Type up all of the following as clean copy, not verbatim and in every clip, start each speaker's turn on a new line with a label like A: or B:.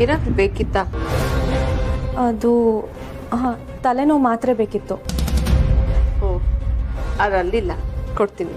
A: ಏನಾದರೂ ಬೇಕಿತ್ತಾ?
B: ಅದು ಹಾಂ, ತಲೆನೋವು ಮಾತ್ರೆ ಬೇಕಿತ್ತು.
A: ಓ, ಅದು ಅಲ್ಲಿಲ್ಲ, ಕೊಡ್ತೀನಿ.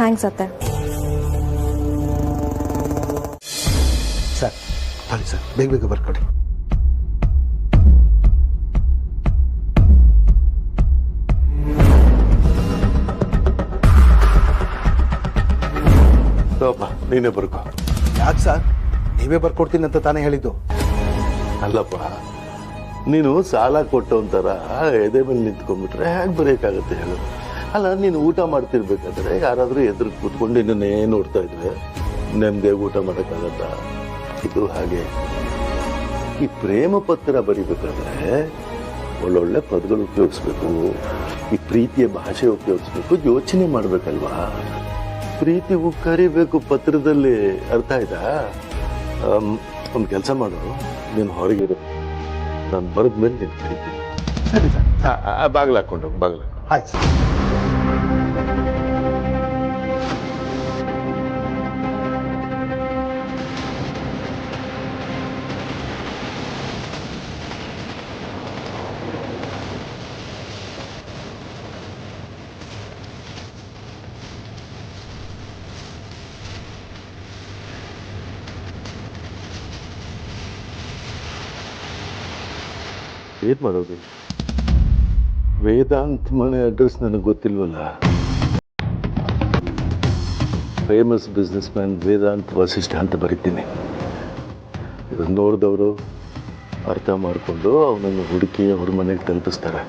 B: ಥ್ಯಾಂಕ್ಸ್ ಅತ್ತೆ.
C: ಸರ್ ಬನ್ನಿ ಸರ್, ಬೇಗ ಬೇಗ ಬರ್ಕೊಡಿ.
D: ನೀನೇ ಬರ್ಕೋ.
C: ಯಾಕೆ ಸರ್, ನೀವೇ ಬರ್ಕೊಡ್ತೀನಿ ಅಂತ ತಾನೇ ಹೇಳಿದ್ದು.
D: ಅಲ್ಲಪ್ಪ, ನೀನು ಸಾಲ ಕೊಟ್ಟು ಒಂಥರ ಎದೆ ಮೇಲೆ ನಿಂತ್ಕೊಂಡ್ಬಿಟ್ರೆ ಹೇಗೆ ಬರೆಯೋಕ್ಕಾಗತ್ತೆ ಹೇಳು? ಅಲ್ಲ, ನೀನು ಊಟ ಮಾಡ್ತಿರ್ಬೇಕಾದ್ರೆ ಯಾರಾದರೂ ಎದುರು ಕೂತ್ಕೊಂಡು ಇನ್ನನ್ನೇ ನೋಡ್ತಾ ಇದ್ರೆ ನೆಮ್ಮದಿ ಊಟ ಮಾಡೋಕ್ಕಾಗತ್ತ? ಇದು ಹಾಗೆ. ಈ ಪ್ರೇಮ ಪತ್ರ ಬರಿಬೇಕಾದ್ರೆ ಒಳ್ಳೊಳ್ಳೆ ಪದಗಳು ಉಪಯೋಗಿಸ್ಬೇಕು, ಈ ಪ್ರೀತಿಯ ಭಾಷೆ ಉಪಯೋಗಿಸ್ಬೇಕು, ಯೋಚನೆ ಮಾಡ್ಬೇಕಲ್ವಾ? ಪ್ರೀತಿ ಕರಿಬೇಕು ಪತ್ರದಲ್ಲಿ, ಅರ್ಥ ಆಯ್ತಾ? ಒಂದು ಕೆಲಸ ಮಾಡು, ನೀನು ಹೊರಗಿರು, ನಾನು ಬರೆದ್ಮೇಲೆ ನೀನು ಕರಿತೀನಿ.
C: ಸರಿ ಸರ್.
D: ಬಾಗಿಲು ಹಾಕೊಂಡು ಬಾಗಿಲು.
C: ಆಯ್ತು ಸರ್.
D: ಏನ್ ಮಾಡೋದು? ವೇದಾಂತ್ ಮನೆ ಅಡ್ರೆಸ್ ನನಗೆ ಗೊತ್ತಿಲ್ವಲ್ಲ. Famous business Vedant Vasishtha ಅಂತ ಬರೀತೀನಿ. ಇದನ್ನು ನೋಡಿದವರು ಅರ್ಥ ಮಾಡಿಕೊಂಡು ಅವನನ್ನು ಹುಡುಕಿ ಅವ್ರ ಮನೆಗೆ ತಲುಪಿಸ್ತಾರೆ.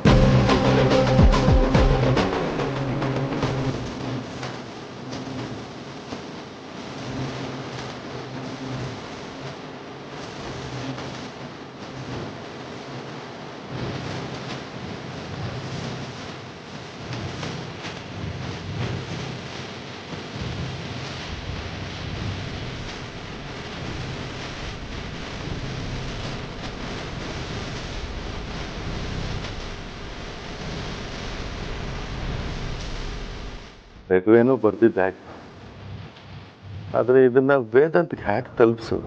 D: ರಘುವೇನೋ ಬರ್ದಿದ್ದ, ಆದರೆ ಇದನ್ನ ವೇದಾಂತಕ್ಕೆ ಹ್ಯಾಕ್ ತಲುಪಿಸೋದು?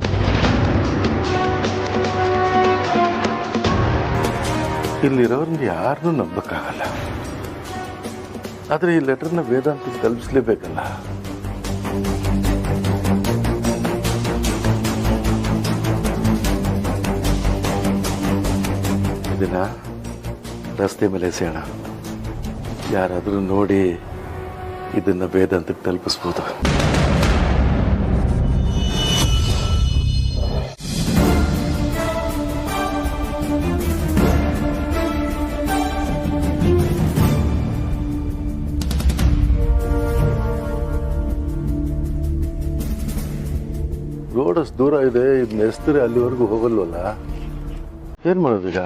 D: ಇಲ್ಲಿರೋರ್ನ ಯಾರನ್ನೂ ನಂಬಕ್ಕಾಗಲ್ಲ. ಆದರೆ ಈ ಲೆಟರ್ನ ವೇದಾಂತಕ್ಕೆ ತಲುಪಿಸ್ಲೇಬೇಕಲ್ಲ. ಇದನ್ನ ರಸ್ತೆ ಮೇಲೆ ಎಸೆಯೋಣ, ಯಾರಾದರೂ ನೋಡಿ ಇದನ್ನ ವೇದಾಂತಕ್ಕೆ ತಲುಪಿಸ್ಬೋದು. ರೋಡ್ ಅಷ್ಟು ದೂರ ಇದೆ, ಇದನ್ನ ಎಸ್ತರೆ ಅಲ್ಲಿವರೆಗೂ ಹೋಗಲ್ವಲ್ಲ. ಏನ್ ಮಾಡೋದೀಗ?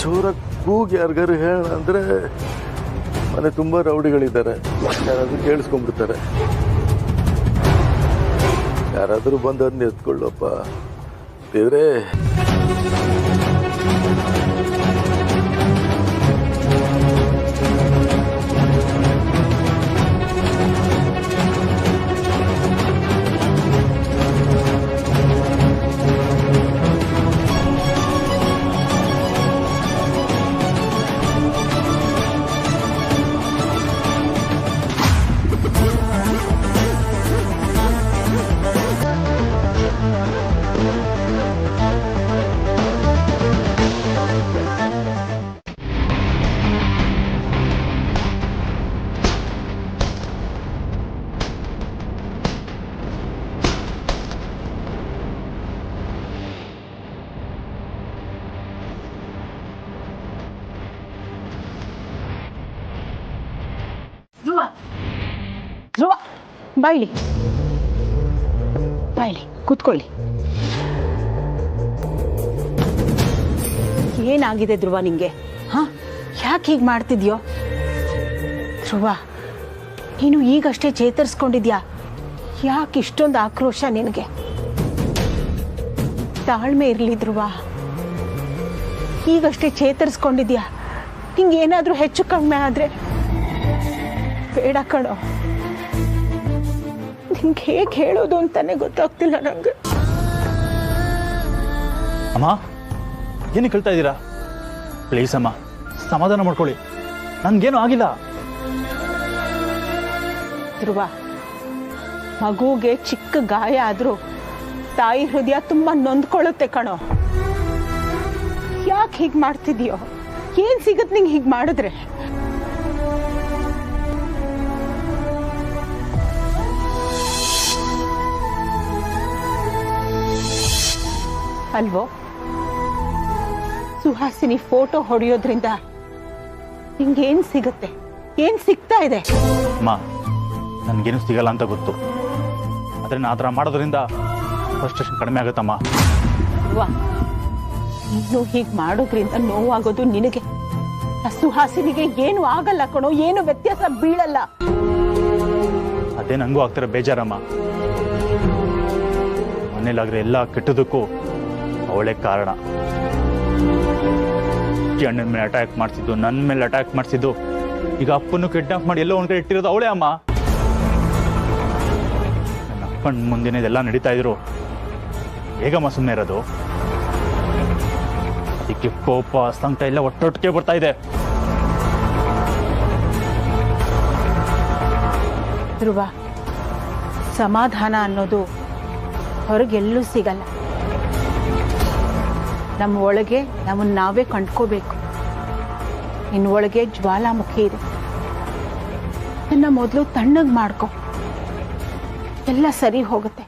D: ಜೋರ ಕೂಗಿ ಯಾರಿಗಾರು ಹೇಳೋಣ ಅಂದ್ರೆ ಮನೆ ತುಂಬಾ ರೌಡಿಗಳಿದ್ದಾರೆ, ಯಾರಾದ್ರೂ ಕೇಳಿಸ್ಕೊಂಡ್ಬಿಡ್ತಾರೆ. ಯಾರಾದ್ರೂ ಬಂದು ಅದನ್ನ ಎತ್ಕೊಳ್ಳಪ್ಪ ದೇವ್ರೇ.
E: ಬಾಯ್ಲಿ ಬಾಯ್ಲಿ ಕೂತ್ಕೊಳ್ಳಿ. ಏನಾಗಿದೆ ಧ್ರುವ ನಿಂಗೆ? ಹಾ, ಯಾಕೆ ಹೀಗೆ ಮಾಡ್ತಿದ್ಯೋ? ಧ್ರುವ, ನೀನು ಈಗಷ್ಟೇ ಚೇತರಿಸ್ಕೊಂಡಿದ್ಯಾ, ಯಾಕೆ ಇಷ್ಟೊಂದು ಆಕ್ರೋಶ ನಿನಗೆ? ತಾಳ್ಮೆ ಇರಲಿ ಧ್ರುವ, ಈಗಷ್ಟೇ ಚೇತರಿಸ್ಕೊಂಡಿದ್ಯಾ, ನಿಂಗೆ ಏನಾದರೂ ಹೆಚ್ಚು ಕಡಿಮೆ ಆದರೆ ಬೇಡ ಕಣೋ. ನಿಂಗೆ ಹೇಗೆ ಹೇಳೋದು ಅಂತಾನೆ ಗೊತ್ತಾಗ್ತಿಲ್ಲ ನಂಗೆ.
F: ಅಮ್ಮ, ಏನು ಕೇಳ್ತಾ ಇದ್ದೀರಾ? ಪ್ಲೀಸ್ ಅಮ್ಮ, ಸಮಾಧಾನ ಮಾಡ್ಕೊಳ್ಳಿ, ನನ್ಗೇನು ಆಗಿಲ್ಲ.
E: ಧ್ರುವ, ಮಗುಗೆ ಚಿಕ್ಕ ಗಾಯ ಆದ್ರೂ ತಾಯಿ ಹೃದಯ ತುಂಬಾ ನೊಂದ್ಕೊಳ್ಳುತ್ತೆ ಕಣೋ. ಯಾಕೆ ಹೀಗೆ ಮಾಡ್ತಿದ್ಯೋ? ಏನ್ ಸಿಗತ್ ನಿಂಗೆ ಹೀಗೆ ಮಾಡಿದ್ರೆ? ಅಲ್ವೋ, ಸುಹಾಸಿನಿ ಫೋಟೋ ಹೊಡೆಯೋದ್ರಿಂದ ನಿಂಗೇನ್ ಸಿಗತ್ತೆ? ಏನ್ ಸಿಗ್ತಾ ಇದೆ?
F: ಅಮ್ಮ, ನನ್ಗೇನು ಸಿಗಲ್ಲ ಅಂತ ಗೊತ್ತು, ಆದ್ರೆ ನಾ ಆ ಥರ ಮಾಡೋದ್ರಿಂದ ಫ್ರಸ್ಟ್ರೇಷನ್ ಕಡಿಮೆ ಆಗುತ್ತಮ್ಮ.
E: ವಾ, ನೀನು ಹೀಗೆ ಮಾಡೋದ್ರಿಂದ ನೋವಾಗೋದು ನಿನಗೆ. ಆ ಸುಹಾಸಿನಿಗೆ ಏನು ಆಗಲ್ಲ ಕಣೋ, ಏನು ವ್ಯತ್ಯಾಸ ಬೀಳಲ್ಲ.
F: ಅದೇ ನನಗೂ ಆಗ್ತಿರೋ ಬೇಜಾರಮ್ಮ. ಮನೇಲಾಗ್ರೆ ಎಲ್ಲ ಕೆಟ್ಟದಕ್ಕೂ ಅವಳೇ ಕಾರಣ. ಅಣ್ಣನ ಮೇಲೆ ಅಟ್ಯಾಕ್ ಮಾಡಿಸಿದ್ದು, ನನ್ನ ಮೇಲೆ ಅಟ್ಯಾಕ್ ಮಾಡಿಸಿದ್ದು, ಈಗ ಅಪ್ಪನ್ನು ಕಿಡ್ನಾಪ್ ಮಾಡಿ ಎಲ್ಲೋ ಒಂದ್ ಕಡೆ ಇಟ್ಟಿರೋದು ಅವಳೇ ಅಮ್ಮ. ನನ್ನ ಅಪ್ಪನ ಮುಂದಿನ ಇದೆಲ್ಲ ನಡೀತಾ ಇದ್ರು, ಹೇಗಮ್ಮ ಸುಮ್ಮನೆ ಇರೋದು? ಅದಕ್ಕೆ ಕೋಪ, ಸಂಕಟ ಎಲ್ಲ ಒಟ್ಟೊಟ್ಟಿಗೆ ಬರ್ತಾ ಇದೆ.
E: ಧ್ರುವ, ಸಮಾಧಾನ ಅನ್ನೋದು ಹೊರಗೆಲ್ಲೂ ಸಿಗಲ್ಲ. ನಮ್ಮ ಒಳಗೆ ನಮ್ಮನ್ನು ನಾವೇ ಕಂಡ್ಕೋಬೇಕು. ನಿನ್ನ ಒಳಗೆ ಜ್ವಾಲಾಮುಖಿ ಇದೆ, ಅದನ್ನ ಮೊದಲು ತಣ್ಣಗೆ ಮಾಡ್ಕೊ, ಎಲ್ಲ ಸರಿ ಹೋಗುತ್ತೆ.